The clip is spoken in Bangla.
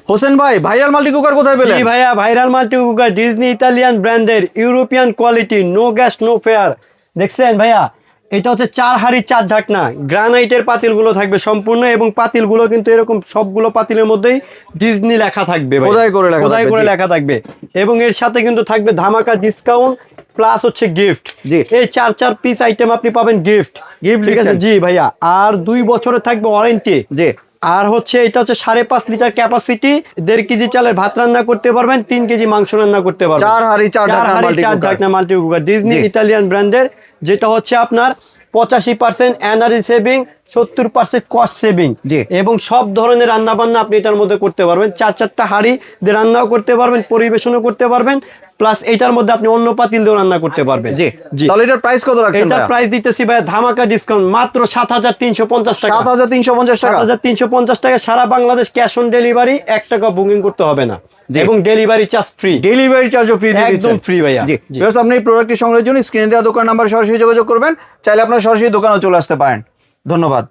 হোসেন ভাই, ভাইরাল মাল্টি কুকার কোথায় পেলেন? জি ভাইয়া, viral multi cooker Disney Italian ব্র্যান্ডের, European quality, no gas no fire. দেখছেন ভাইয়া, এটা হচ্ছে 4 হাঁড়ি 4 ঢাকনা, গ্রানাইটের পাতিলগুলো থাকবে সম্পূর্ণ, এবং পাতিলগুলো কিন্তু এরকম সবগুলো পাতিলের মধ্যেই ডিজনি লেখা থাকবে ভাই, খোদাই করে লেখা থাকবে। এবং এর সাথে কিন্তু থাকবে ধামাকা ডিসকাউন্ট প্লাস হচ্ছে গিফট। জি, এই 4 পিস আইটেম আপনি পাবেন গিফট। ঠিক আছে জি ভাইয়া, আর 2 বছরের থাকবে ওয়ারেন্টি। জি, আর হচ্ছে এটা হচ্ছে 5.5 লিটার ক্যাপাসিটি, 1.5 কেজি চালের ভাত রান্না করতে পারবেন, 3 কেজি মাংস রান্না করতে পারবেন। 4 হাঁড়ি 4 ঢাকনা মাল্টি কুকার ডিজনি ইতালিয়ান ব্র্যান্ডের, যেটা হচ্ছে আপনার 85% এনার্জি সেভিং, 70% কস্ট সেভিং, এবং সব ধরনের রান্না বান্না আপনি এটার মধ্যে করতে পারবেন। 4টা হাঁড়ি দিয়ে রান্নাও করতে পারবেন, পরিবেশনও করতে পারবেন, প্লাস এটার মধ্যে আপনি অন্য পাতিল দিয়ে রান্না করতে পারবেন। জি জি। তাহলে এটার প্রাইস কত রাখছেন? এটার প্রাইস দিতেছি ভাই ধামাকা ডিসকাউন্ট মাত্র 7350 টাকা। 7350 টাকা। 7350 টাকা সারা বাংলাদেশ, ক্যাশ অন ডেলিভারি, 1 টাকা বুকিং করতে হবে না, এবং ডেলিভারি চার্জ ফ্রি। ডেলিভারি চার্জও ফ্রি দিয়ে দিচ্ছেন? একদম ফ্রি ভাইয়া। জি, ভিউয়ার্স আপনি এই প্রোডাক্টটি সংগ্রহের জন্য স্ক্রিনে দেওয়া দোকান নাম্বার সরাসরি যোগাযোগ করবেন, চাইলে আপনারা সরাসরি দোকানেও চলে আসতে পারেন। ধন্যবাদ।